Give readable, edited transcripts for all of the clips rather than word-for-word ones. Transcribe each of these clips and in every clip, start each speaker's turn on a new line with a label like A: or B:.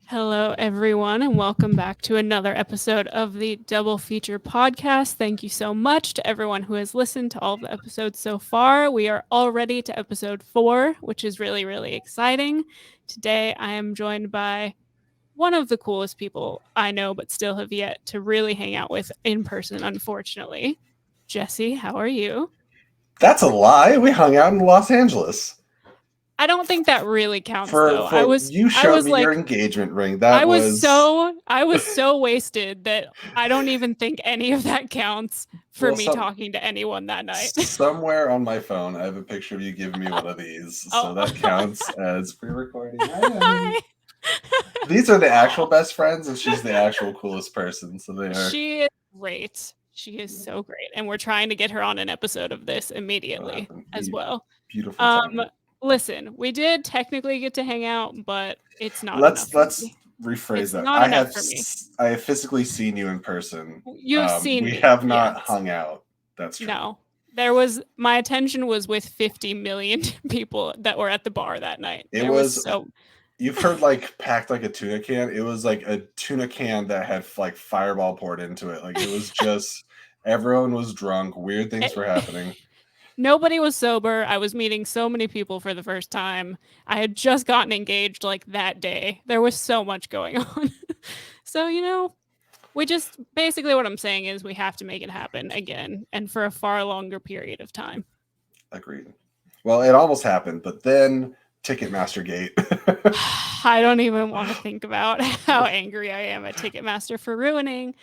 A: Hello, everyone, and welcome back to another episode of the Double Feature Podcast. Thank you so much to everyone who has listened to all of the episodes so far. We are already to episode 4, which is really, really exciting. Today, I am joined by one of the coolest people I know, but still have yet to really hang out with in person, unfortunately. Jesse, how are you?
B: That's a lie. We hung out in Los Angeles.
A: I don't think that really counts,
B: For
A: though.
B: for you
A: I
B: showed
A: was
B: me your
A: like,
B: engagement ring. That was
A: I was so wasted that I don't even think any of that counts for
B: well
A: me
B: some
A: talking to anyone that night.
B: somewhere on my phone. I have a picture of you giving me one of these,
A: Oh,
B: so that counts as pre-recording. Hi, honey. These are the actual best friends, and she's the actual coolest person. So they are.
A: she is great. She is so great, and we're trying to get her on an episode of this
B: That'll
A: immediately
B: happen.
A: as
B: Be
A: well.
B: beautiful
A: Um,
B: timing.
A: Listen, we did technically get to hang out, but it's not enough
B: Let's
A: for
B: let's
A: me.
B: rephrase
A: It's
B: that.
A: not enough for me.
B: I have physically seen you in person.
A: You have seen
B: We
A: me,
B: have not
A: yes.
B: hung out. That's true.
A: No. My attention was with 50 million people that were at the bar that night.
B: It
A: There was
B: was
A: so
B: You've heard like packed like a tuna can. It was like a tuna can that had like fireball poured into it. Like it was just everyone was drunk. Weird things were
A: it,
B: happening.
A: nobody was sober. I was meeting so many people for the first time. I had just gotten engaged like that day. There was so much going on. So, we just basically what I'm saying is we have to make it happen again and for a far longer period of time.
B: Agreed. Well, it almost happened, but then Ticketmaster Gate.
A: I don't even want to think about how angry I am at Ticketmaster for ruining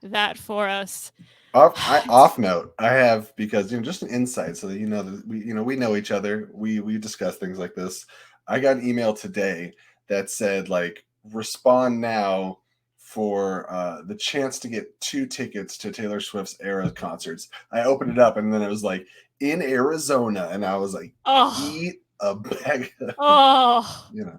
A: that for us.
B: Off note, I have because just an insight so that you know that we know each other. We discuss things like this. I got an email today that said like respond now for the chance to get 2 tickets to Taylor Swift's Era concerts. I opened it up and then it was like in Arizona, and I was like,
A: Oh,
B: eat a bag.
A: oh,
B: you know.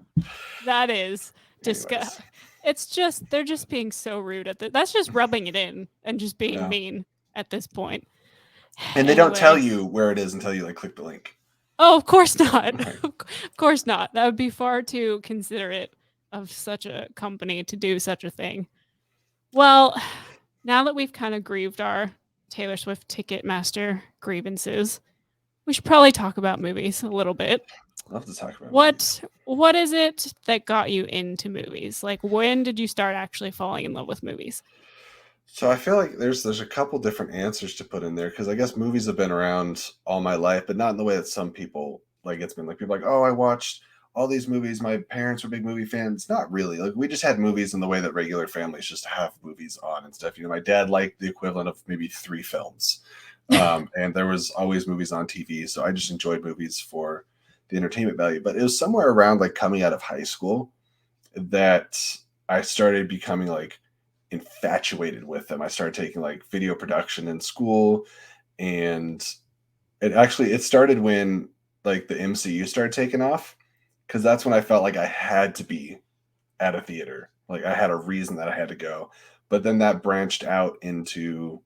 A: that is
B: Anyways,
A: disgust. It's just they're just being so rude at that's just rubbing it in and just being
B: yeah.
A: mean at this point.
B: And they don't tell
A: Anyway,
B: you where it is until you like click the link.
A: oh, of course not.
B: Right.
A: Of course not. That would be far too considerate of such a company to do such a thing. Well, now that we've kind of grieved our Taylor Swift Ticketmaster grievances, we should probably talk about movies a little bit.
B: I'll have to talk about movies.
A: What is it that got you into movies? Like when did you start actually falling in love with movies?
B: So I feel like there's a couple different answers to put in there because I guess movies have been around all my life, but not in the way that some people like. It's been like people like, oh, I watched all these movies. My parents were big movie fans. Not really. Like we just had movies in the way that regular families just have movies on and stuff. My dad liked the equivalent of maybe 3 films, and there was always movies on TV. So I just enjoyed movies for the entertainment value. But it was somewhere around like coming out of high school that I started becoming like infatuated with them. I started taking like video production in school, and it started when like the MCU started taking off because that's when I felt like I had to be at a theater. Like I had a reason that I had to go. But then that branched out into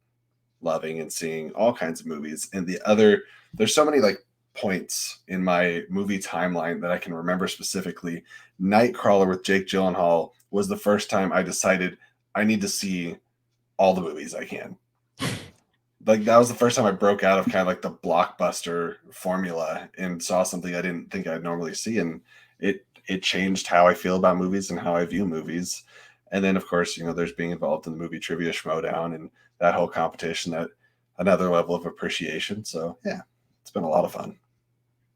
B: loving and seeing all kinds of movies. And there's so many like points in my movie timeline that I can remember specifically. Nightcrawler with Jake Gyllenhaal was the first time I decided I need to see all the movies I can. Like that was the first time I broke out of kind of like the blockbuster formula and saw something I didn't think I'd normally see, and it changed how I feel about movies and how I view movies. And then of course, there's being involved in the movie trivia schmodown and that whole competition at another level of appreciation. So yeah, it's been a lot of fun.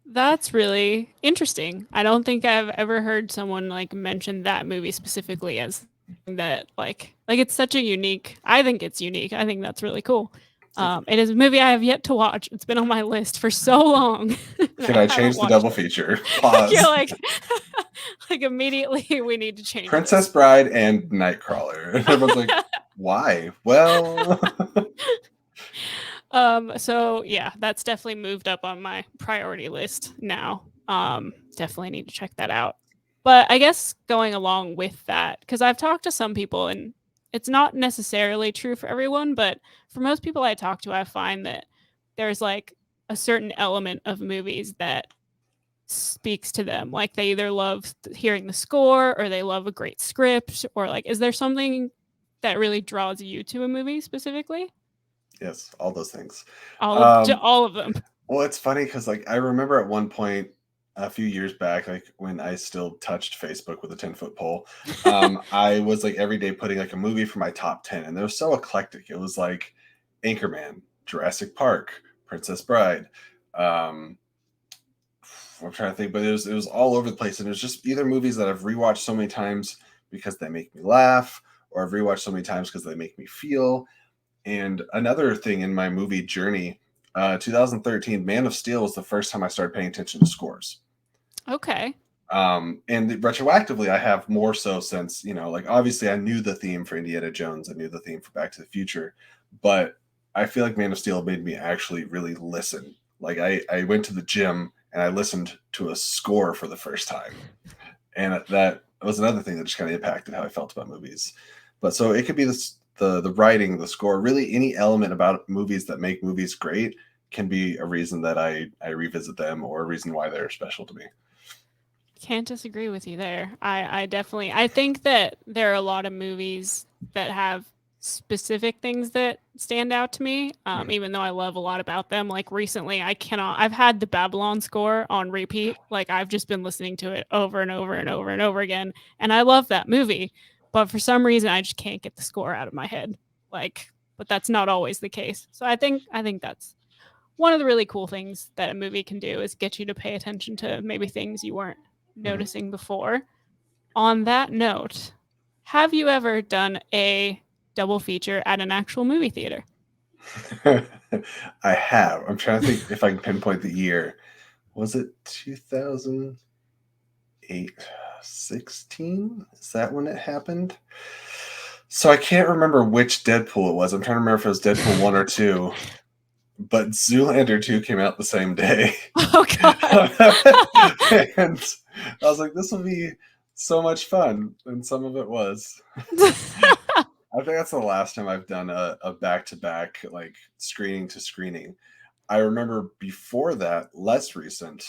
A: That's really interesting. I don't think I've ever heard someone like mention that movie specifically as that like it's such a unique. I think it's unique. I think that's really cool.
B: Thank you.
A: It is a movie I have yet to watch. It's been on my list for so long, and
B: Can
A: I
B: I
A: haven't
B: change the
A: watched
B: double
A: it.
B: feature?
A: You're
B: Pause.
A: like, like immediately we need to change
B: Princess
A: this.
B: Bride and Nightcrawler. And everyone's like, why? Well,
A: So yeah, that's definitely moved up on my priority list now. Definitely need to check that out. But I guess going along with that, because I've talked to some people and it's not necessarily true for everyone, but for most people I talk to, I find that there's like a certain element of movies that speaks to them? Like they either love hearing the score or they love a great script, or like is there something that really draws you to a movie specifically?
B: Yes, all those things.
A: All of
B: Um,
A: all of them.
B: well, it's funny because like I remember at one point a few years back, like when I still touched Facebook with a 10-foot pole, I was like every day putting like a movie for my top 10, and they were so eclectic. It was like Anchorman, Jurassic Park, Princess Bride. Um, I'm trying to think, but it was all over the place, and it was just either movies that I've rewatched so many times because they make me laugh, or I've rewatched so many times because they make me feel. And another thing in my movie journey, 2013, Man of Steel was the first time I started paying attention to scores.
A: Okay.
B: And retroactively, I have more so since, like obviously I knew the theme for Indiana Jones, I knew the theme for Back to the Future, but I feel like Man of Steel made me actually really listen. Like I went to the gym and I listened to a score for the first time. And that was another thing that just kind of impacted how I felt about movies. But so it could be the writing, the score, really any element about movies that make movies great can be a reason that I revisit them or a reason why they're special to me.
A: Can't disagree with you there. I definitely I think that there are a lot of movies that have specific things that stand out to me.
B: Mhm.
A: Even though I love a lot about them. Like recently I've had the Babylon score on repeat. Like I've just been listening to it over and over and over and over again. And I love that movie. But for some reason I just can't get the score out of my head. Like, but that's not always the case. So I think that's one of the really cool things that a movie can do is get you to pay attention to maybe things you weren't
B: Mhm.
A: noticing before. On that note, have you ever done a double feature at an actual movie theater?
B: I have. I'm trying to think if I can pinpoint the year. Was it 2008, 16? Is that when it happened? So I can't remember which Deadpool it was. I'm trying to remember if it was Deadpool 1 or 2, but Zoolander 2 came out the same day.
A: Oh god.
B: And I was like, this will be so much fun. And some of it was. I think that's the last time I've done a back-to-back, like screening to screening. I remember before that, less recent,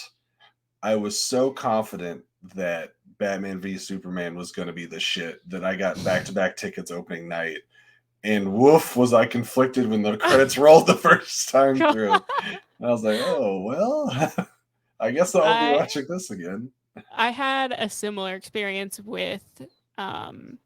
B: I was so confident that Batman v Superman was going to be the shit that I got back-to-back tickets opening night. And woof, was I conflicted when the credits rolled the first time through. And I was like, oh, well, I guess I'll be
A: I
B: watching this again.
A: I had a similar experience with um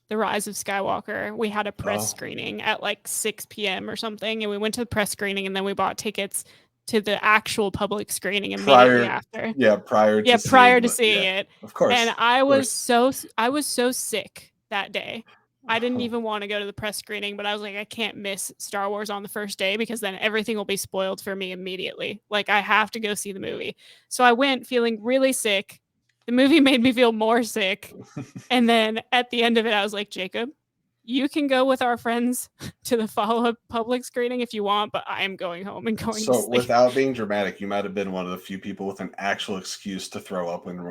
A: The Rise of Skywalker. We had a press
B: Oh,
A: screening at like 6 p.m. or something, and we went to the press screening, and then we bought tickets to the actual public screening immediately
B: prior,
A: after.
B: yeah, prior
A: Yeah,
B: to
A: prior
B: seeing
A: to
B: the,
A: seeing
B: yeah,
A: it,
B: of
A: and
B: course, of course.
A: I was so sick that day. I didn't
B: Oh.
A: even want to go to the press screening, but I was like, I can't miss Star Wars on the first day because then everything will be spoiled for me immediately. Like I have to go see the movie. So I went feeling really sick. The movie made me feel more sick. And then at the end of it, I was like, Jacob, you can go with our friends to the follow up public screening if you want, but I am going home and going to
B: So,
A: sleep.
B: without being dramatic, you might have been one of the few people with an actual excuse to throw up when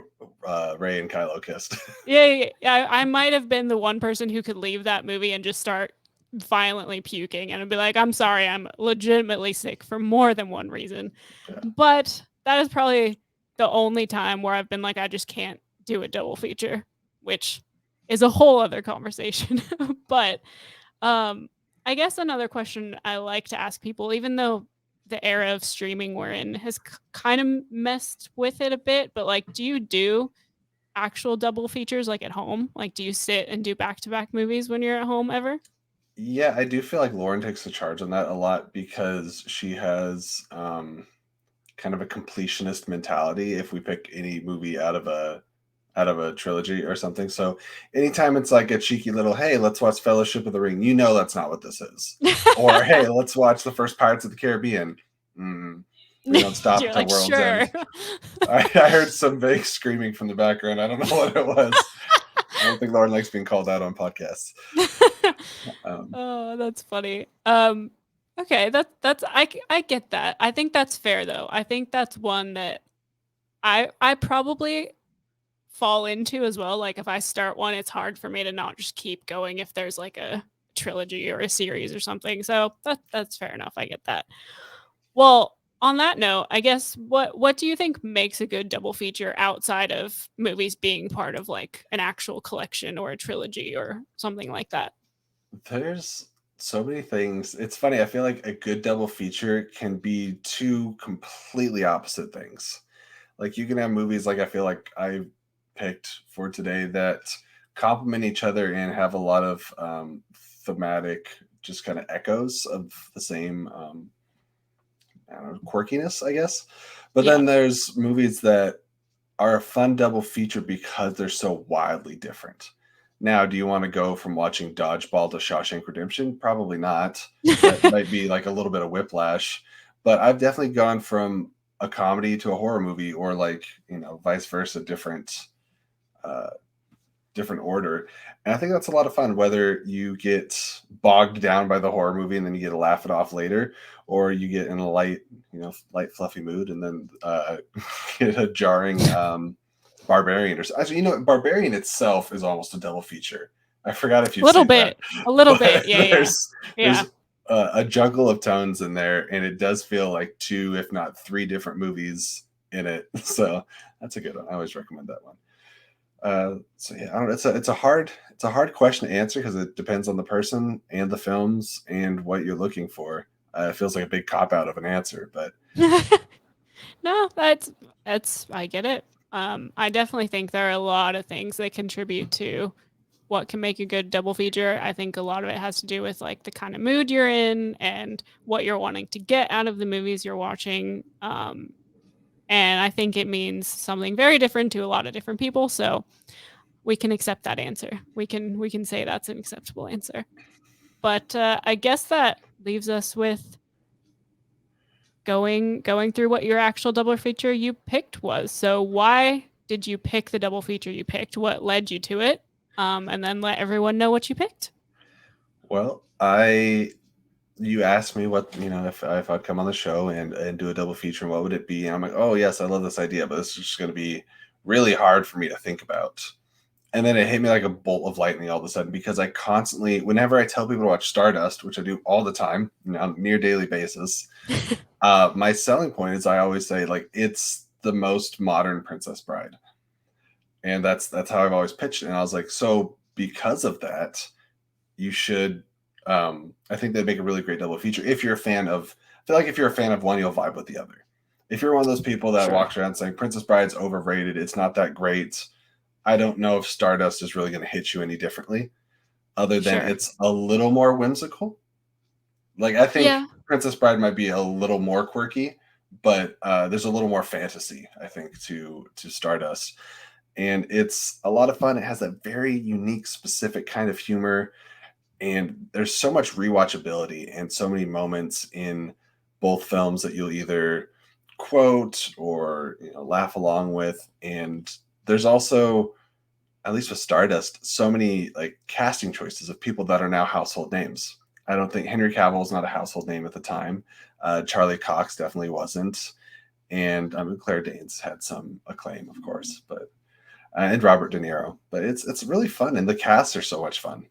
B: Ray and Kylo kissed.
A: Yeah. I might have been the one person who could leave that movie and just start violently puking and be like, I'm sorry, I'm legitimately sick for more than one reason.
B: Yeah.
A: But that is probably the only time where I've been like, I just can't do a double feature, which is a whole other conversation. But um, I guess another question I like to ask people, even though the era of streaming we're in has kind of messed with it a bit, but like, do you do actual double features like at home? Like, do you sit and do back to back movies when you're at home ever?
B: Yeah, I do feel like Lauren takes the charge on that a lot because she has kind of a completionist mentality if we pick any movie out of a trilogy or something. So anytime it's like a cheeky little, hey, let's watch Fellowship of the Ring, that's not what this is. Or hey, let's watch the first Pirates of the Caribbean. Mm, we don't stop
A: You're
B: until
A: like,
B: World's End.
A: sure.
B: I heard some vague screaming from the background. I don't know what it was. I don't think Lauren likes being called out on podcasts. Um,
A: Oh, that's funny. Okay, I get that. I think that's fair though. I think that's one that I probably fall into as well. Like if I start one, it's hard for me to not just keep going if there's like a trilogy or a series or something. So that's fair enough. I get that. Well, On that note, I guess what do you think makes a good double feature outside of movies being part of like an actual collection or a trilogy or something like that?
B: There's so many things. It's funny. I feel like a good double feature can be two completely opposite things. Like you can have movies like I feel like I picked for today that complement each other and have a lot of thematic, just kind of echoes of the same, I don't know, quirkiness, I guess. But
A: Yeah.
B: then there's movies that are a fun double feature because they're so wildly different. Now, do you want to go from watching Dodgeball to Shawshank Redemption? Probably not. That might be like a little bit of whiplash. But I've definitely gone from a comedy to a horror movie, or like, vice versa, uh, different order. And I think that's a lot of fun, whether you get bogged down by the horror movie and then you get to laugh it off later, or you get in a light, fluffy mood and then get a jarring Barbarian. Or actually, Barbarian itself is almost a double feature. I forgot if
A: A
B: you've
A: little
B: seen that,
A: bit. A little
B: but
A: bit. Yeah, yeah.
B: there's
A: Yeah.
B: a juggle of tones in there, and it does feel like two, if not three, different movies in it. So that's a good one. I always recommend that one. So yeah, I don't know. It's a hard question to answer because it depends on the person and the films and what you're looking for. It feels like a big cop out of an answer, but
A: No, that's I get it. I definitely think there are a lot of things that contribute to what can make a good double feature. I think a lot of it has to do with like the kind of mood you're in and what you're wanting to get out of the movies you're watching. And I think it means something very different to a lot of different people. So we can accept that answer. We can say that's an acceptable answer. But I guess that leaves us with going through what your actual double feature you picked was. So why did you pick the double feature you picked? What led you to it? And then let everyone know what you picked.
B: well, I you asked me what if I'd come on the show and do a double feature, and what would it be? And I'm like, oh yes, I love this idea, but this is just going to be really hard for me to think about. And then it hit me like a bolt of lightning all of a sudden because I constantly, whenever I tell people to watch Stardust, which I do all the time on a near daily basis, my selling point is I always say like it's the most modern Princess Bride, and that's how I've always pitched it. And I was like, so because of that, you should. I think they'd make a really great double feature if you're a fan of. I feel like if you're a fan of one, you'll vibe with the other. If you're one of those people that
A: Sure.
B: walks around saying Princess Bride's overrated, it's not that great. I don't know if Stardust is really going to hit you any differently, other than
A: Sure.
B: it's a little more whimsical. Like I think
A: Yeah.
B: Princess Bride might be a little more quirky, but there's a little more fantasy, I think, to Stardust, and it's a lot of fun. It has that very unique, specific kind of humor, and there's so much rewatchability and so many moments in both films that you'll either quote or laugh along with, and there's also, at least with Stardust, so many like casting choices of people that are now household names. I don't think Henry Cavill was not a household name at the time. Charlie Cox definitely wasn't, and Claire Danes had some acclaim, of course, but and Robert De Niro. But it's really fun, and the casts are so much fun.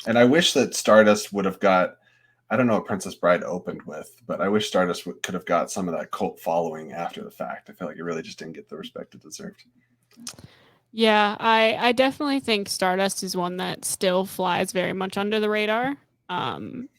B: And I wish that Stardust would have got. I don't know what Princess Bride opened with, but I wish Stardust could have got some of that cult following after the fact. I feel like it really just didn't get the respect it deserved.
A: Yeah, I definitely think Stardust is one that still flies very much under the radar. Um,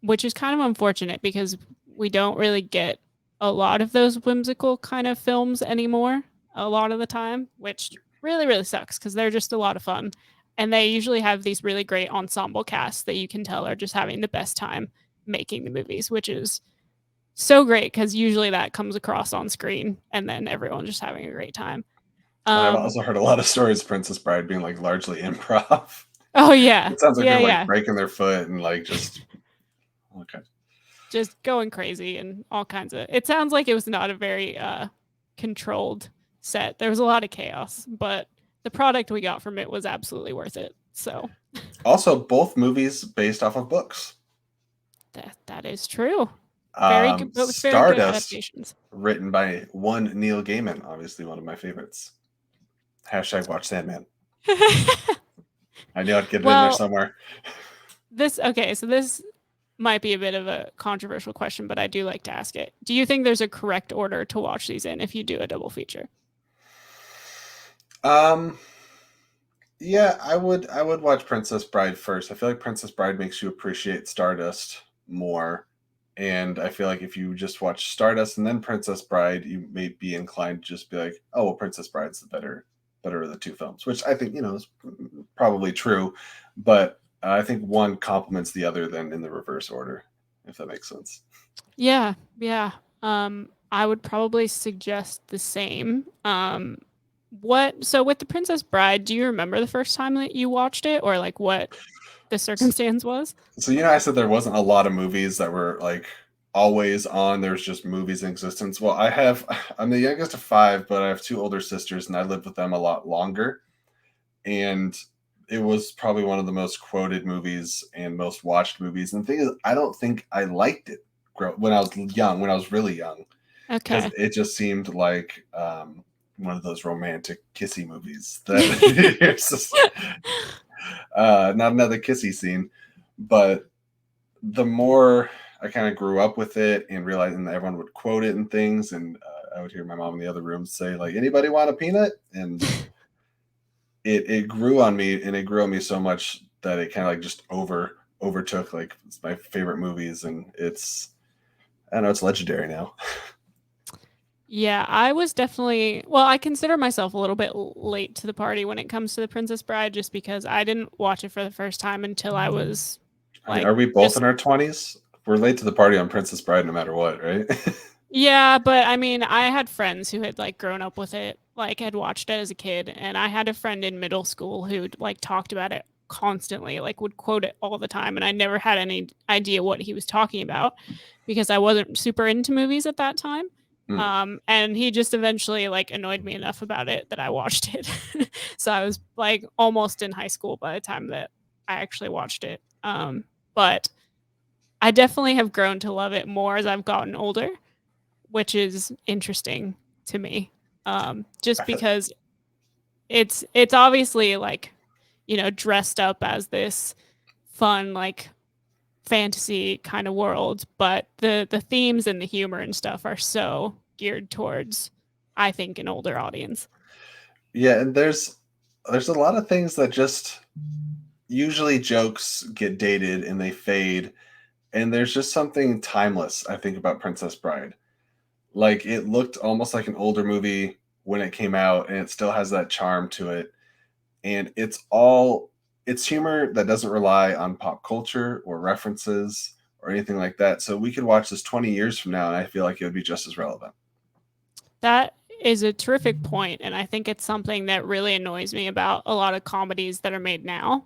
A: which is kind of unfortunate because we don't really get a lot of those whimsical kind of films anymore a lot of the time, which really, really sucks because they're just a lot of fun. And they usually have these really great ensemble casts that you can tell are just having the best time making the movies, which is so great because usually that comes across on screen and then everyone's just having a great time.
B: And I've
A: Um,
B: also heard a lot of stories of Princess Bride being like largely improv.
A: oh, yeah.
B: It sounds like
A: Yeah,
B: they're like
A: yeah.
B: breaking their foot and like just okay.
A: Just going crazy and all kinds of. It sounds like it was not a very controlled set. There was a lot of chaos, but the product we got from it was absolutely worth it. So
B: Also, both movies based off of books.
A: that is true. Very good, both very good
B: Stardust,
A: adaptations.
B: written by one Neil Gaiman, obviously one of my favorites. Hashtag watch Sandman. I knew I'd get it in there
A: Well,
B: somewhere.
A: this okay. So this might be a bit of a controversial question, but I do like to ask it. Do you think there's a correct order to watch these in if you do a double feature?
B: Um, yeah, I would watch Princess Bride first. I feel like Princess Bride makes you appreciate Stardust more. And I feel like if you just watch Stardust and then Princess Bride, you may be inclined to just be like, "Oh, well, Princess Bride's the better of the two films," which I think is probably true, but I think one complements the other than in the reverse order, if that makes sense.
A: Yeah, yeah. I would probably suggest the same. What so with the Princess Bride, do you remember the first time that you watched it or like what the circumstance was?
B: So I said there wasn't a lot of movies that were like always on. There's just movies in existence. Well, I'm the youngest of five, but I have two older sisters, and I lived with them a lot longer. And it was probably one of the most quoted movies and most watched movies. And the thing is, I don't think I liked it when I was young, when I was really young, because
A: Okay.
B: it just seemed like one of those romantic kissy movies that it's just, not another kissy scene, but the more I kind of grew up with it and realizing that everyone would quote it and things, and I would hear my mom in the other room say like, "Anybody want a peanut?" And it grew on me, and it grew on me so much that it kind of like just overtook like my favorite movies, and I don't know, it's legendary now.
A: Yeah, I was definitely, well, I consider myself a little bit late to the party when it comes to The Princess Bride just because I didn't watch it for the first time until I was
B: I mean,
A: like
B: are we both
A: just
B: in our 20s? We're late to the party on Princess Bride no matter what, right?
A: yeah, but I mean, I had friends who had like grown up with it, like had watched it as a kid, and I had a friend in middle school who'd like talked about it constantly, like would quote it all the time, and I never had any idea what he was talking about because I wasn't super into movies at that time.
B: Hmm.
A: And he just eventually like annoyed me enough about it that I watched it. So I was like almost in high school by the time that I actually watched it. But I definitely have grown to love it more as I've gotten older, which is interesting to me. Just
B: I feel,
A: because it's obviously like, dressed up as this fun like fantasy kind of world, but the themes and the humor and stuff are so geared towards, I think, an older audience.
B: yeah, and there's a lot of things that just usually jokes get dated and they fade, and there's just something timeless I think about Princess Bride. Like it looked almost like an older movie when it came out, and it still has that charm to it. And it's humor that doesn't rely on pop culture or references or anything like that. So we could watch this 20 years from now, and I feel like it would be just as relevant.
A: That is a terrific point, and I think it's something that really annoys me about a lot of comedies that are made now,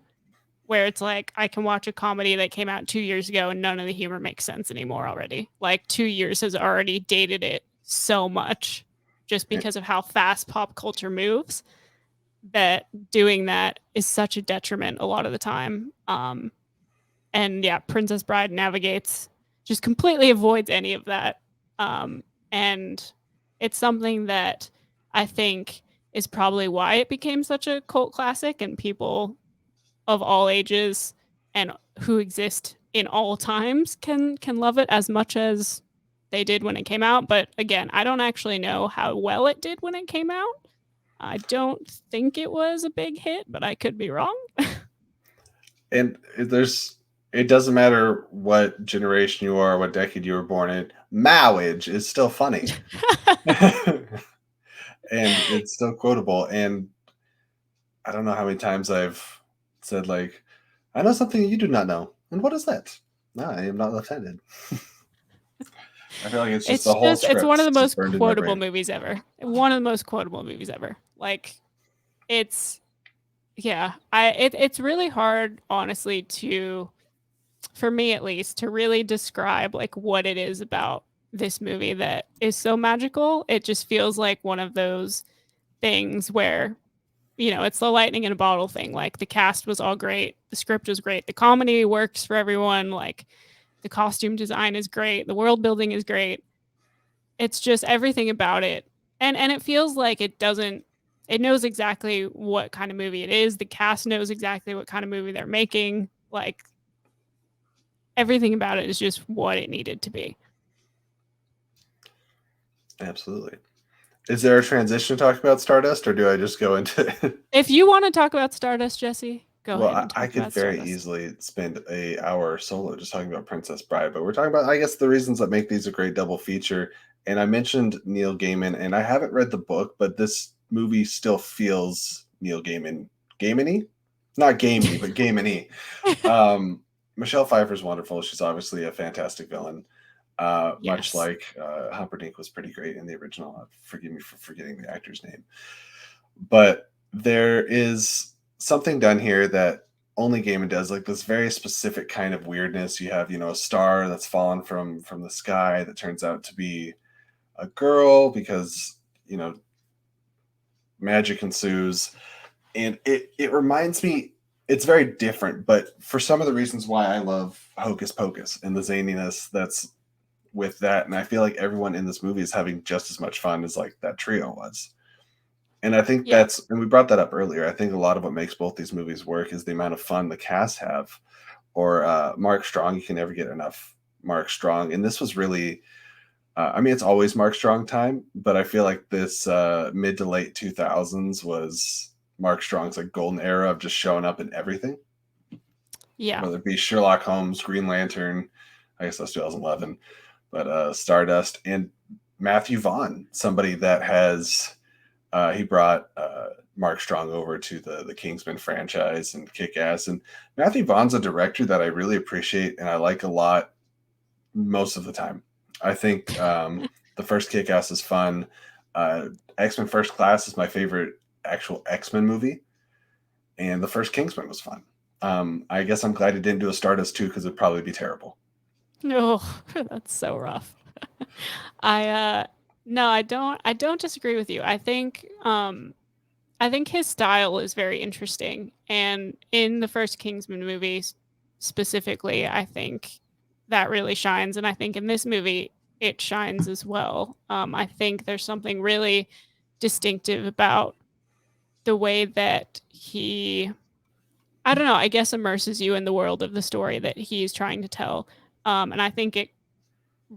A: where it's like I can watch a comedy that came out 2 years ago and none of the humor makes sense anymore already. Like 2 years has already dated it so much just
B: Yeah.
A: because of how fast pop culture moves that doing that is such a detriment a lot of the time. And yeah, Princess Bride navigates, just completely avoids any of that. And it's something that I think is probably why it became such a cult classic and people of all ages and who exist in all times can love it as much as they did when it came out. But again, I don't actually know how well it did when it came out. I don't think it was a big hit, but I could be wrong.
B: And it doesn't matter what generation you are, what decade you were born in, marriage is still funny. And it's still quotable. And I don't know how many times I've said like, I know something you do not know. And what is that? No, I am not left-handed. I feel like it's just the whole
A: It's one of
B: script
A: the
B: just
A: most
B: burned in my
A: quotable
B: brain.
A: movies ever. One of the most quotable movies ever. Like it's yeah, it's really hard honestly to, for me at least, to really describe like what it is about this movie that is so magical. It just feels like one of those things where, it's the lightning in a bottle thing. Like the cast was all great, the script was great, the comedy works for everyone, like the costume design is great, the world building is great. It's just everything about it. And it feels like it knows exactly what kind of movie it is. The cast knows exactly what kind of movie they're making. Like everything about it is just what it needed to be.
B: Absolutely. Is there a transition to talk about Stardust, or do I just go into it?
A: If you want to talk about Stardust, Jesse, go
B: Well,
A: ahead and
B: I
A: talk
B: could
A: about
B: very
A: Stardust.
B: easily spend a hour solo just talking about Princess Bride, but we're talking about, I guess, the reasons that make these a great double feature. And I mentioned Neil Gaiman, and I haven't read the book, but this movie still feels Neil Gaiman, Gaiman-y, not gamey, but Gaiman-y. Um, Michelle Pfeiffer's wonderful. She's obviously a fantastic villain. Much
A: Yes.
B: like Humperdinck was pretty great in the original. Forgive me for forgetting the actor's name, but there is something done here that only Gaiman does, like this very specific kind of weirdness. You have, a star that's fallen from the sky that turns out to be a girl because you know magic ensues, and it reminds me. It's very different, but for some of the reasons why I love Hocus Pocus and the zaniness that's with that, and I feel like everyone in this movie is having just as much fun as like that trio was. And I think
A: Yeah.
B: and we brought that up earlier. I think a lot of what makes both these movies work is the amount of fun the cast have. Or Mark Strong, you can never get enough Mark Strong. And this was really, I mean, it's always Mark Strong time, but I feel like this mid to late 2000s was Mark Strong's like golden era of just showing up in everything,
A: Yeah.
B: whether it be Sherlock Holmes, Green Lantern, I guess that's 2011, but Stardust, and Matthew Vaughn, somebody that has he brought Mark Strong over to the Kingsman franchise and Kick Ass. And Matthew Vaughn's a director that I really appreciate and I like a lot most of the time. I think the first Kick Ass is fun. Uh, X Men First Class is my favorite actual X Men movie, and the first Kingsman was fun. I guess I'm glad he didn't do a Stardust 2 because it'd probably be terrible.
A: Oh, that's so rough. I no, I don't disagree with you. I think his style is very interesting. And in the first Kingsman movies specifically, I think that really shines. And I think in this movie, it shines as well. I think there's something really distinctive about the way that I don't know, I guess immerses you in the world of the story that he's trying to tell. And I think it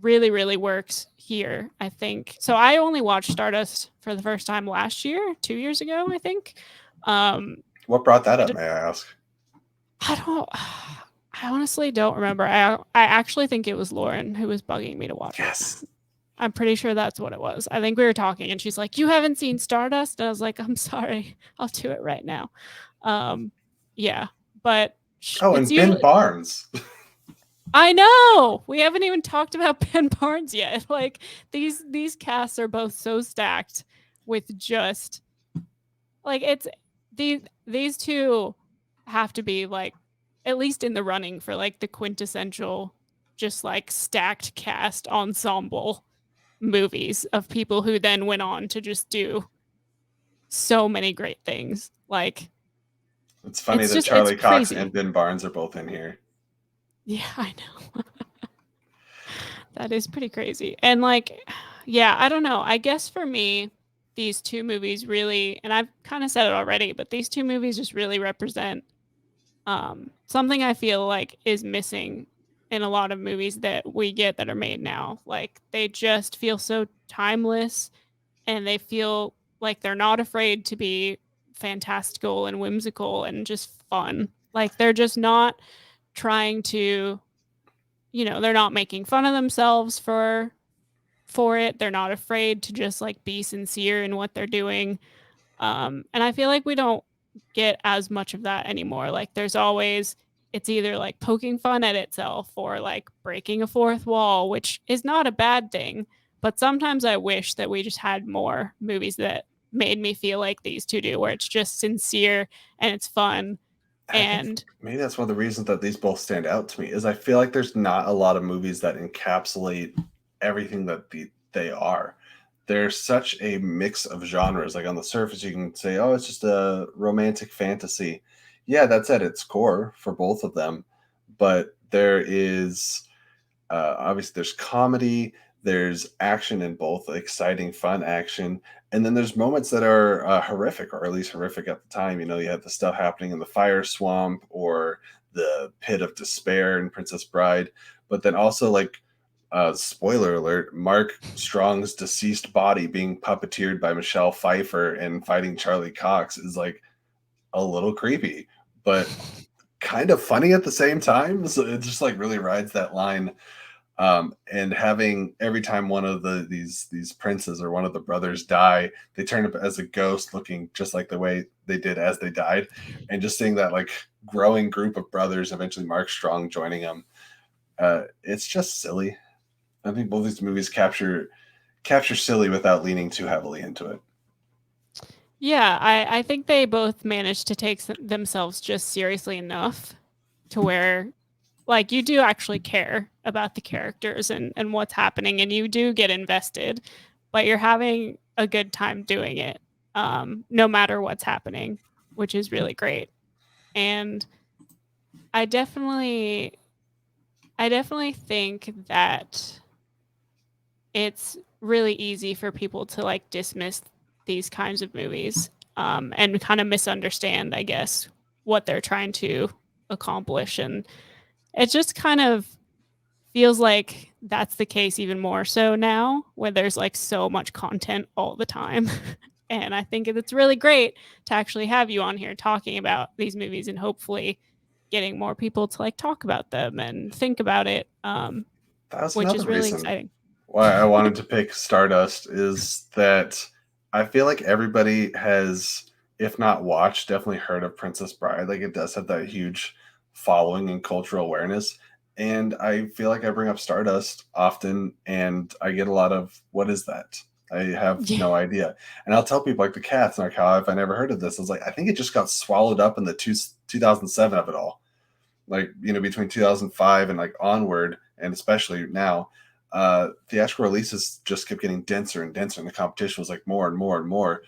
A: really, really works here. I think so. I only watched Stardust for the first time last year, 2 years ago, I think. Um,
B: What brought that
A: I,
B: up,
A: did,
B: may I ask?
A: I don't. I honestly don't remember. I actually think it was Lauren who was bugging me to watch it.
B: Yes.
A: I'm pretty sure that's what it was. I think we were talking, and she's like, "You haven't seen Stardust?" And I was like, "I'm sorry, I'll do it right now." Um, yeah, but
B: Oh,
A: it's
B: and Ben
A: usually
B: Barnes.
A: I know. We haven't even talked about Ben Barnes yet. Like these casts are both so stacked with just like it's these two have to be like at least in the running for like the quintessential just like stacked cast ensemble movies of people who then went on to just do so many great things. Like
B: It's funny that
A: it's
B: Charlie Cox and
A: crazy.
B: Ben Barnes are both in here.
A: Yeah, I know. That is pretty crazy. And like, yeah, I don't know. I guess for me, these two movies really, and I've kind of said it already, but these two movies just really represent something I feel like is missing in a lot of movies that we get that are made now. Like they just feel so timeless and they feel like they're not afraid to be fantastical and whimsical and just fun. Like they're just not trying to, they're not making fun of themselves for it. They're not afraid to just like be sincere in what they're doing. And I feel like we don't get as much of that anymore. Like there's always it's either like poking fun at itself or like breaking a fourth wall, which is not a bad thing. But sometimes I wish that we just had more movies that made me feel like these two do, where it's just sincere and it's fun.
B: I think
A: And
B: maybe that's one of the reasons that these both stand out to me is I feel like there's not a lot of movies that encapsulate everything that they are. There's such a mix of genres. Like on the surface, you can say, "Oh, it's just a romantic fantasy." Yeah, that's at its core for both of them. But there is obviously there's comedy, There's action in both, exciting, fun action, and then there's moments that are horrific, or at least horrific at the time. You know, you have the stuff happening in the fire swamp or the pit of despair in Princess Bride, but then also like spoiler alert, Mark Strong's deceased body being puppeteered by Michelle Pfeiffer and fighting Charlie Cox is like a little creepy, but kind of funny at the same time. So it just like really rides that line. And having every time one of these princes or one of the brothers die, they turn up as a ghost, looking just like the way they did as they died, and just seeing that like growing group of brothers, eventually Mark Strong joining them. It's just silly. I think both these movies capture silly without leaning too heavily into it.
A: Yeah, I think they both managed to take themselves just seriously enough to where like you do actually care about the characters and what's happening and you do get invested, but you're having a good time doing it. No matter what's happening, which is really great. And I definitely I definitely think that it's really easy for people to like dismiss these kinds of movies and kind of misunderstand, I guess, what they're trying to accomplish. And it just kind of feels like that's the case even more so now when there's like so much content all the time. And I think it's really great to actually have you on here talking about these movies and hopefully getting more people to like talk about them and think about it,
B: That was
A: which
B: another
A: is really
B: reason
A: exciting.
B: why I wanted to pick Stardust is that I feel like everybody has, if not watched, definitely heard of Princess Bride. Like it does have that huge following and cultural awareness. And I feel like I bring up Stardust often and I get a lot of what is that? I have
A: Yeah.
B: no idea. And I'll tell people like the cats, like, how have I never heard of this? I was like, I think it just got swallowed up in the 2007 of it all, like, you know, between 2005 and like onward, and especially now, theatrical releases just kept getting denser and denser, and the competition was like more and more and more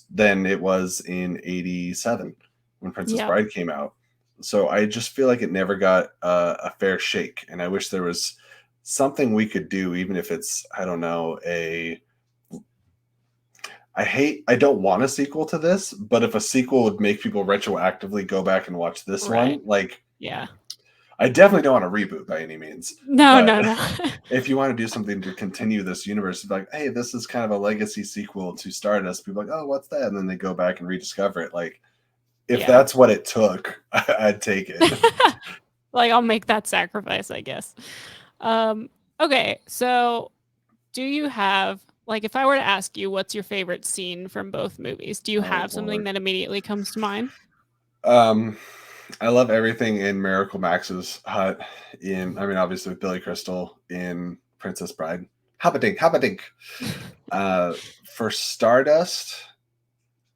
B: than it was in 87 when Princess
A: Yep.
B: Bride came out. So I just feel like it never got a fair shake, and I wish there was something we could do, even if it's, I don't know, a I don't want a sequel to this, but if a sequel would make people retroactively go back and watch this
A: Right.
B: one, like,
A: Yeah.
B: I definitely don't want a reboot by any means,
A: No,
B: but
A: no, no.
B: if you want to do something to continue this universe, like, hey, this is kind of a legacy sequel to Stardust, people are like, oh, what's that? And then they go back and rediscover it. Like, if
A: Yeah.
B: that's what it took, I'd take it.
A: Like I'll make that sacrifice, I guess. Um okay, so do you have like if I were to ask you what's your favorite scene from both movies, do you
B: Oh
A: have something
B: Lord.
A: that immediately comes to mind?
B: Um, I love everything in Miracle Max's hut. In, I mean, obviously with Billy Crystal in Princess Bride. Hop a dink. Uh, for Stardust,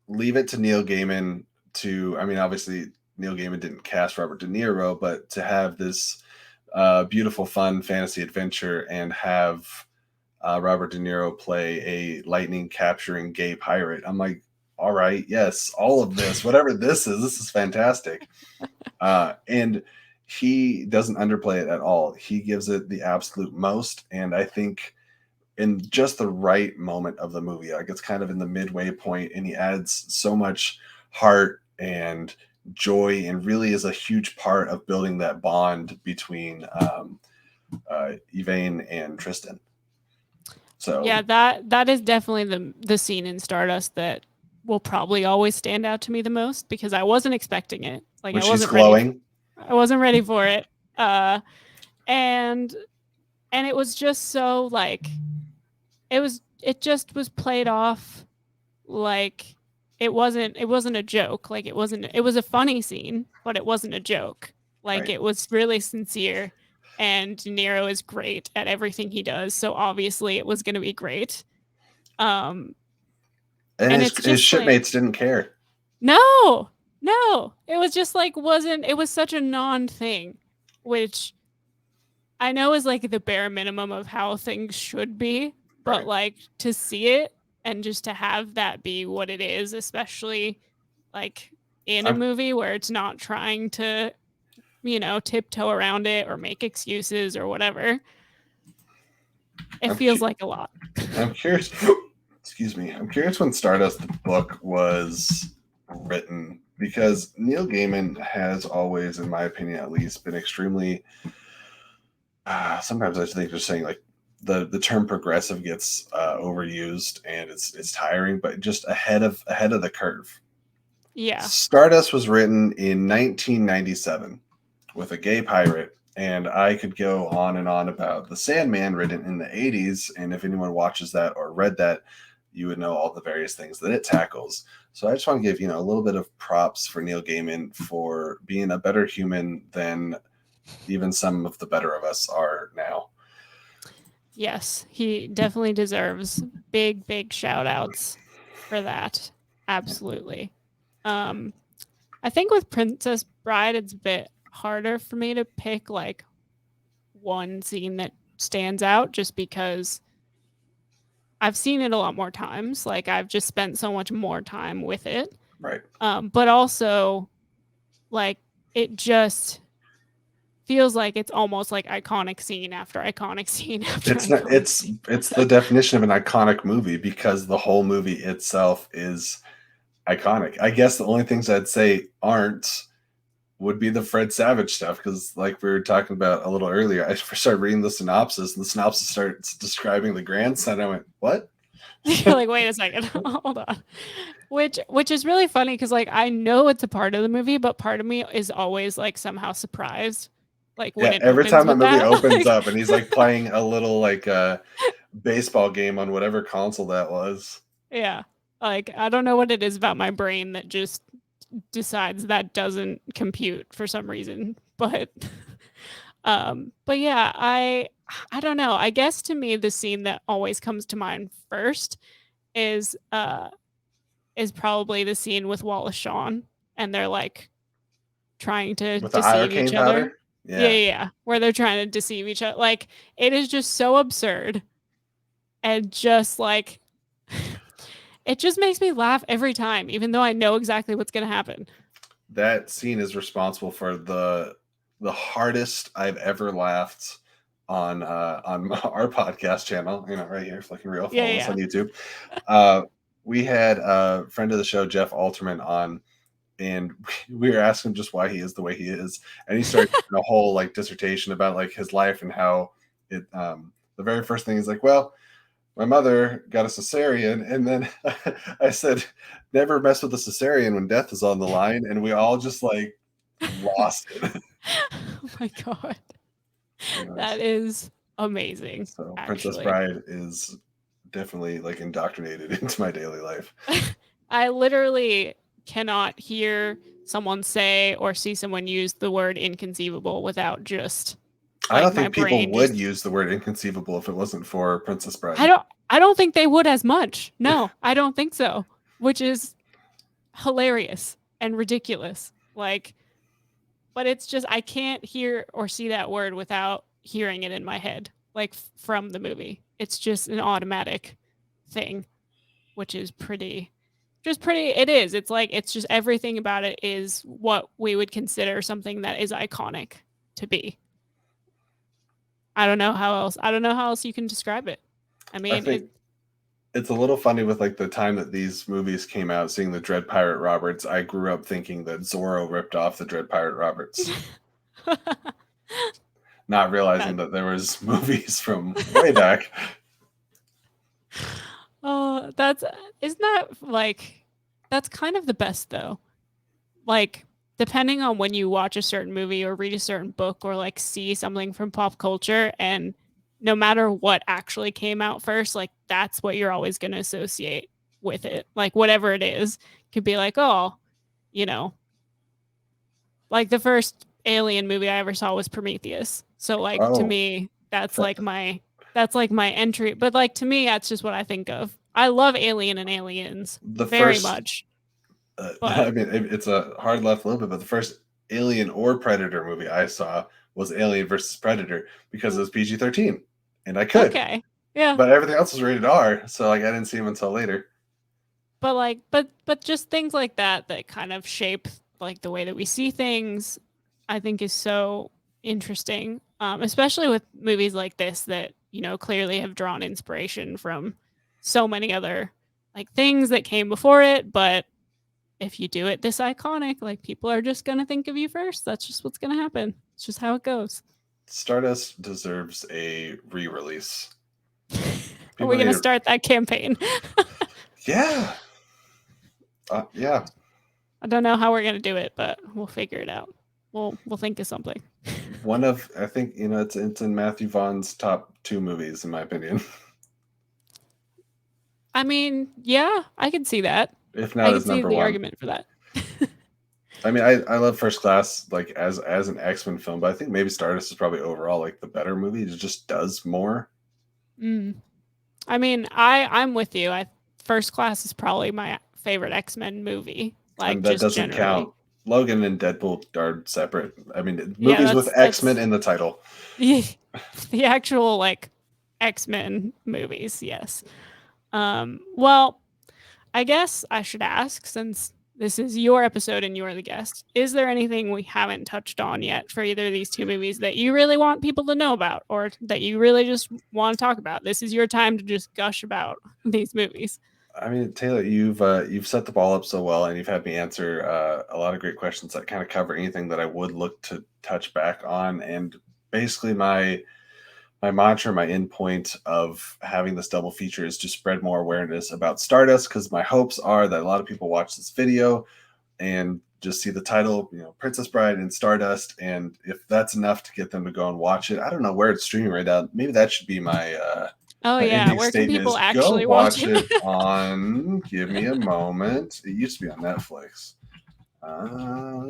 B: leave it to Neil Gaiman to. I mean, obviously Neil Gaiman didn't cast Robert De Niro, but to have this beautiful, fun fantasy adventure and have Robert De Niro play a lightning capturing gay pirate, I'm like, all right, yes, all of whatever this is fantastic. And he doesn't underplay it at all. He gives it the absolute most, and I think in just the right moment of the movie. Like it's kind of in the midway point, and he adds so much heart and joy, and really is a huge part of building that bond between Yvain and Tristan. So
A: Yeah, that is definitely the scene in Stardust that will probably always stand out to me the most because I wasn't expecting it. Like
B: when she's glowing,
A: I wasn't ready for it. Uh and it was just so like it just was played off like it wasn't a joke. Like it was a funny scene, but it wasn't a joke. Like
B: right?
A: it was really sincere and De Niro is great at everything he does, so obviously it was going to be great. Um
B: And
A: and it's
B: his
A: just like
B: shipmates didn't care.
A: no. No. It was just like wasn't it was such a non thing, which I know is like the bare minimum of how things should be, but
B: Right.
A: like to see it and just to have that be what it is, especially like in a
B: I'm
A: movie where it's not trying to, you know, tiptoe around it or make excuses or whatever. It
B: I'm
A: feels
B: cu-
A: like a lot.
B: I'm curious. Excuse me. I'm curious when Stardust the book was written because Neil Gaiman has always, in my opinion at least, been extremely. Sometimes I think they're saying like the term progressive gets overused and it's tiring, but just ahead of the curve.
A: Yeah.
B: Stardust was written in 1997 with a gay pirate, and I could go on and on about The Sandman written in the 80s, and if anyone watches that or read that, you would know all the various things that it tackles. So I just want to give, a little bit of props for Neil Gaiman for being a better human than even some of the better of us are now.
A: Yes, he definitely deserves big, big shout outs for that. Absolutely. Um, I think with Princess Bride, it's a bit harder for me to pick like one scene that stands out just because I've seen it a lot more times. Like I've just spent so much more time with it.
B: Right.
A: But also like it just feels like it's almost like iconic scene after iconic scene after
B: It's not
A: iconic scene.
B: it's the definition of an iconic movie because the whole movie itself is iconic. I guess the only things I'd say aren't would be the Fred Savage stuff because, like we were talking about a little earlier, I first started reading the synopsis, and the synopsis starts describing the grandson. I went, "What?"
A: You're like, wait a second, hold on. Which is really funny because like I know it's a part of the movie, but part of me is always like somehow surprised, like when
B: Yeah,
A: it
B: every
A: opens
B: time that
A: with
B: movie
A: that.
B: opens
A: Like,
B: up and he's like playing a little like baseball game on whatever console that was.
A: yeah, like I don't know what it is about my brain that just decides that doesn't compute for some reason, but yeah, I don't know. I guess to me the scene that always comes to mind first is uh is probably the scene with Wallace Shawn and they're like trying to
B: With the
A: deceive each
B: iocane
A: other.
B: powder.
A: Yeah,
B: Yeah,
A: yeah, yeah. Where they're trying to deceive each other. Like it is just so absurd and just like it just makes me laugh every time, even though I know exactly what's gonna happen.
B: that scene is responsible for the hardest I've ever laughed on our podcast channel. Right here, Flicking Real.
A: Yeah,
B: Follow us on
A: yeah.
B: YouTube. Uh, we had a friend of the show, Jeff Alterman, on, and we were asking him just why he is the way he is, and he started a whole like dissertation about like his life and how it. The very first thing is like, well, my mother got a cesarean, and then I said, never mess with a cesarean when death is on the line, and we all just like lost it.
A: Oh my god.
B: Anyways,
A: That is amazing,
B: so Princess
A: actually.
B: Bride is definitely like indoctrinated into my daily life.
A: I literally cannot hear someone say or see someone use the word inconceivable without just
B: I
A: like
B: don't
A: my
B: think people
A: brain
B: would
A: just
B: use the word inconceivable if it wasn't for Princess
A: I
B: Bride.
A: don't I don't think they would as much. No, I don't think so. Which is hilarious and ridiculous. Like, but it's just I can't hear or see that word without hearing it in my head, like from the movie. It's just an automatic thing, which is pretty it is. It's like it's just everything about it is what we would consider something that is iconic to be. I don't know how else you can describe it. I
B: I
A: mean,
B: think it's a little funny with like the time that these movies came out, seeing the Dread Pirate Roberts. I grew up thinking that Zorro ripped off the Dread Pirate Roberts, not realizing
A: that
B: that there was movies from way back.
A: oh, that's isn't that like that's kind of the best though. Like depending on when you watch a certain movie or read a certain book or like see something from pop culture and no matter what actually came out first, like that's what you're always going to associate with it. Like whatever it is, could be like, "Oh, you know, like the first alien movie I ever saw was Prometheus." So like to
B: Oh,
A: me,
B: th-
A: that's like my entry, but like to me that's just what I think of. I love Alien and Aliens
B: the
A: very
B: first.
A: much,
B: I
A: but
B: mean, it's a hard left a little bit, but the first Alien or Predator movie I saw was Alien versus Predator because it was PG-13, and I could,
A: okay. Yeah.
B: but everything else was rated R, so like I didn't see them until later.
A: But like but just things like that that kind of shape like the way that we see things I think is so interesting, especially with movies like this that clearly have drawn inspiration from so many other like things that came before it, but if you do it this iconic, like people are just going to think of you first. That's just what's going to happen. It's just how it goes.
B: Stardust deserves a re-release.
A: Are
B: People
A: we
B: need
A: going to
B: to,
A: start that campaign?
B: yeah, yeah.
A: I don't know how we're going to do it, but we'll figure it out. We'll think of something.
B: One of I think it's in Matthew Vaughn's top 2 movies in my opinion,
A: I mean, yeah, I can see that.
B: if
A: I
B: not
A: could
B: as
A: see
B: number
A: the
B: one.
A: argument for that.
B: I mean, I love First Class like as an X-Men film, but I think maybe Stardust is probably overall like the better movie. It just does more,
A: Mm. I mean, I'm with you. I First Class is probably my favorite X-Men movie, like
B: and that
A: just
B: doesn't
A: generally.
B: count. Logan and Deadpool are separate. I mean,
A: Yeah,
B: movies with X-Men
A: that's
B: in the title.
A: the actual like X-Men movies, yes. Well, I guess I should ask, since this is your episode and you're the guest, is there anything we haven't touched on yet for either of these two movies that you really want people to know about or that you really just want to talk about? This is your time to just gush about these movies.
B: I mean, Taylor, you've set the ball up so well, and you've had me answer a lot of great questions that kind of cover anything that I would look to touch back on. And basically, my mantra, my end point of having this double feature is to spread more awareness about Stardust, because my hopes are that a lot of people watch this video and just see the title, Princess Bride and Stardust, and if that's enough to get them to go and watch it, I don't know where it's streaming right now. Maybe that should be
A: Oh
B: my
A: yeah,
B: ending
A: where can
B: statement
A: people
B: is go
A: actually watch
B: watch
A: it?
B: it on. Give me a moment. It used to be on Netflix.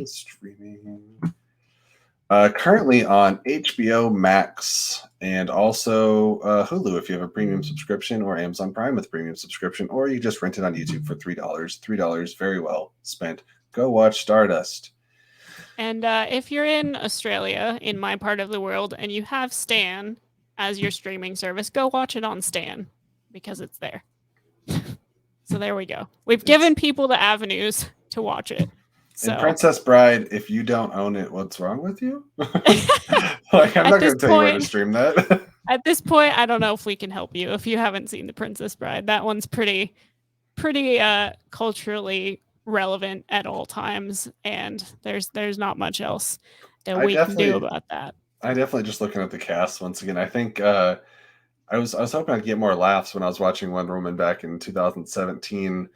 B: Streaming. Currently on HBO Max and also Hulu if you have a premium subscription, or Amazon Prime with premium subscription, or you just rent it on YouTube for $3. $3 very well spent. Go watch Stardust.
A: And if you're in Australia, in my part of the world, and you have Stan as your streaming service, go watch it on Stan because it's there. So there we go. We've
B: It's
A: given people the avenues to watch it.
B: in
A: So
B: Princess Bride. If you don't own it, what's wrong with you? Like, I'm
A: at
B: not
A: this
B: going to tell you where to
A: point,
B: stream that.
A: at this point, I don't know if we can help you if you haven't seen The Princess Bride. That one's pretty culturally relevant at all times, and there's not much else that
B: I
A: we can do
B: definitely,
A: about that.
B: I definitely just looking at the cast once again. I think I was hoping I'd get more laughs when I was watching Wonder Woman back in 2017,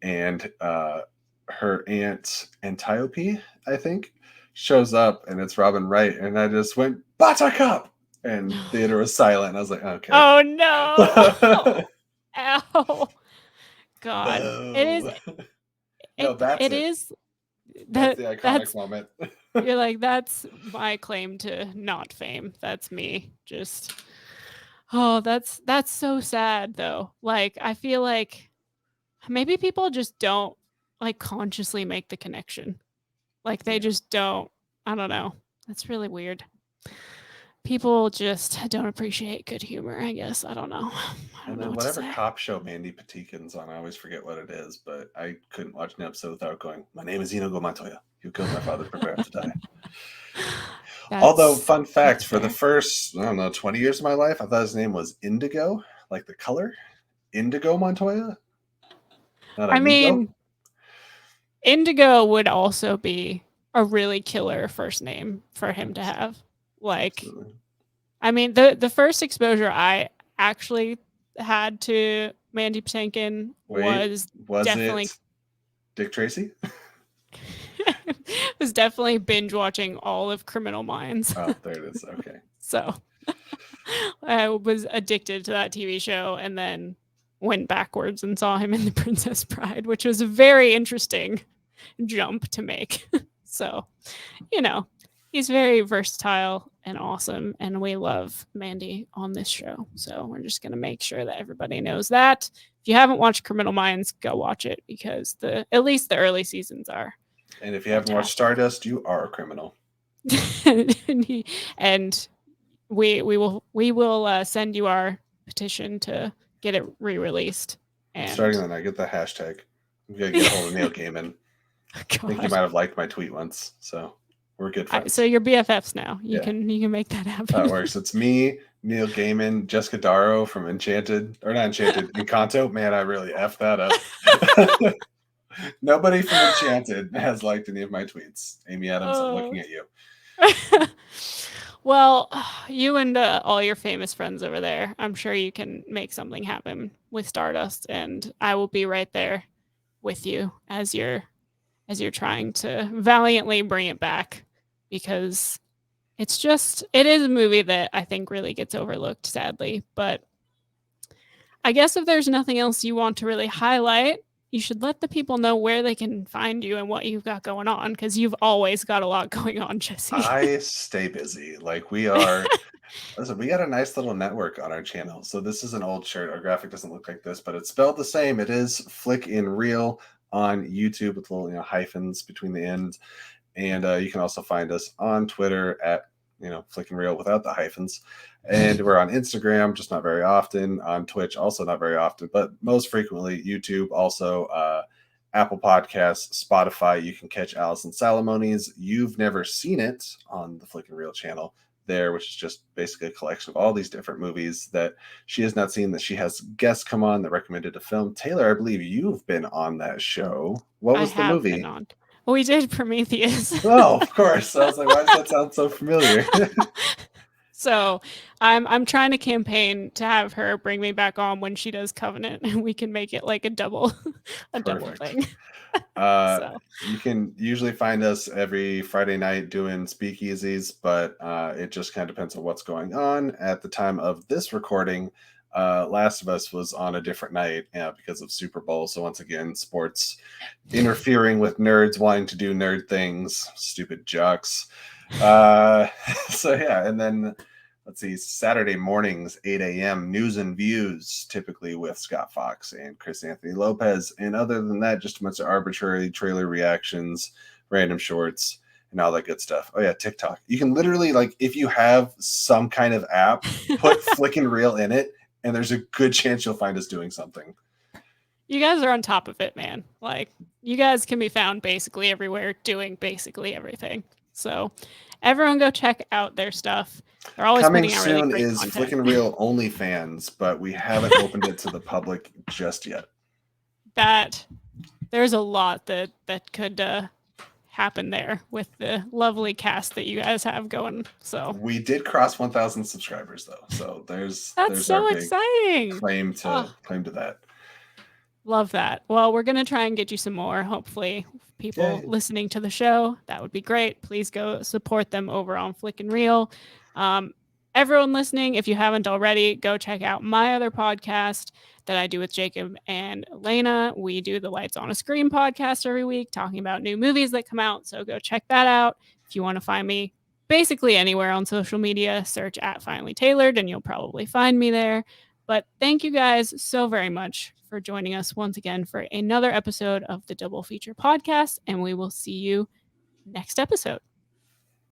B: and her aunt Antiope, I think, shows up, and it's Robin Wright, and I just went Buttercup, and theater was silent. And I was like, okay,
A: Oh no. Ow. God. It is
B: boo. No,
A: it
B: that's
A: it
B: it.
A: is
B: That's
A: that
B: the iconic
A: that's
B: moment.
A: you're like, that's my claim to not fame. That's me. Just oh, that's so sad though. Like I feel like maybe people just don't like consciously make the connection. Like they
B: Yeah.
A: just don't. I don't know. That's really weird. People just don't appreciate good humor, I guess. I don't know. I
B: And
A: don't know
B: then
A: what to
B: whatever
A: say.
B: cop show Mandy Patinkin's on, I always forget what it is, but I couldn't watch an episode without going, "My name is Inigo Montoya. You killed my father. Prepare to die." Although,
A: That's
B: fun fact,
A: that's
B: for the
A: fair.
B: first, I don't know, 20 years of my life, I thought his name was Indigo, like the color. Indigo Montoya, not
A: I
B: Amigo.
A: mean, Indigo would also be a really killer first name for him to have. Like,
B: Absolutely.
A: I mean, the first exposure I actually had to Mandy Patinkin
B: Wait,
A: was
B: was
A: definitely
B: it Dick Tracy?
A: was definitely binge watching all of Criminal Minds.
B: Oh, there it is. Okay.
A: So I was addicted to that TV show and then went backwards and saw him in The Princess Bride, which was a very interesting jump to make. So, you know, he's very versatile and awesome, and we love Mandy on this show. So we're just gonna make sure that everybody knows that. If you haven't watched Criminal Minds, go watch it because the at least the early seasons are
B: And if you haven't watched
A: fantastic.
B: Stardust, you are a criminal.
A: And we will send you our petition to get it re-released.
B: Starting
A: And
B: the night, get the hashtag. We gotta get a hold of Neil Gaiman. I think you
A: God,
B: might have liked my tweet once, so we're good
A: so
B: friends.
A: you're BFFs now. You
B: Yeah,
A: can make that
B: that
A: happen.
B: works. It's me, Neil Gaiman, Jessica Darrow from Enchanted, or not Enchanted, Encanto. Man, I really effed that up. Nobody from Enchanted has liked any of my tweets. Amy Adams, I'm
A: Oh.
B: looking at you.
A: Well, you and all your famous friends over there, I'm sure you can make something happen with Stardust, and I will be right there with you as you're trying to valiantly bring it back because it is a movie that I think really gets overlooked sadly, but I guess if there's nothing else you want to really highlight, you should let the people know where they can find you and what you've got going on because you've always got a lot going on, Jesse.
B: I stay busy. Like we are. Listen, we got a nice little network on our channel. So this is an old shirt. Our graphic doesn't look like this, but it's spelled the same. It is Flick in Real on YouTube with little hyphens between the ends. And you can also find us on Twitter at Flick and Real without the hyphens. And we're on Instagram, just not very often. On Twitch, also not very often, but most frequently YouTube. Also Apple Podcasts, Spotify. You can catch Allison Salamoni's You've Never Seen It on the Flick and Real channel there, which is just basically a collection of all these different movies that she has not seen, that she has guests come on that recommended a film. Taylor, I believe you've been on that show. What
A: I
B: was the
A: have been
B: movie?
A: on. We did Prometheus.
B: Oh, of course. I was like, why does that sound so familiar?
A: So I'm trying to campaign to have her bring me back on when she does Covenant, and we can make it like a double, a double
B: Perfect.
A: thing.
B: Uh,
A: So
B: you can usually find us every Friday night doing speakeasies, but it just kind of depends on what's going on. At the time of this recording, Last of Us was on a different night because of Super Bowl. So once again, sports interfering with nerds wanting to do nerd things, stupid jocks. Uh, so yeah, and then let's see, Saturday mornings, 8 a.m., news and views, typically with Scott Fox and Chris Anthony Lopez. And other than that, just a bunch of arbitrary trailer reactions, random shorts, and all that good stuff. Oh, yeah, TikTok. You can literally, like, if you have some kind of app, put Flick and Reel in it, and there's a good chance you'll find us doing something.
A: you guys are on top of it, man. Like you guys can be found basically everywhere doing basically everything. So everyone go check out their stuff. They're always
B: Coming
A: putting out really
B: soon
A: great
B: is Flick
A: content.
B: and Reel OnlyFans, but we haven't opened it to the public just yet.
A: That there's a lot that could happen there with the lovely cast that you guys have going. So
B: We did cross 1,000 subscribers though, so
A: that's
B: there's our
A: so
B: big
A: exciting.
B: claim
A: Oh,
B: to that.
A: love that. Well, we're going to try and get you some more, hopefully. People
B: Yeah,
A: listening to the show, that would be great. Please go support them over on Flick and Reel. Um, everyone listening, if you haven't already, go check out my other podcast that I do with Jacob and Elena. We do the Lights on a Screen podcast every week, talking about new movies that come out. So go check that out. If you want to find me basically anywhere on social media, search at Finally Tailored, and you'll probably find me there. But thank you guys so very much for joining us once again for another episode of the Double Feature Podcast, and we will see you next episode.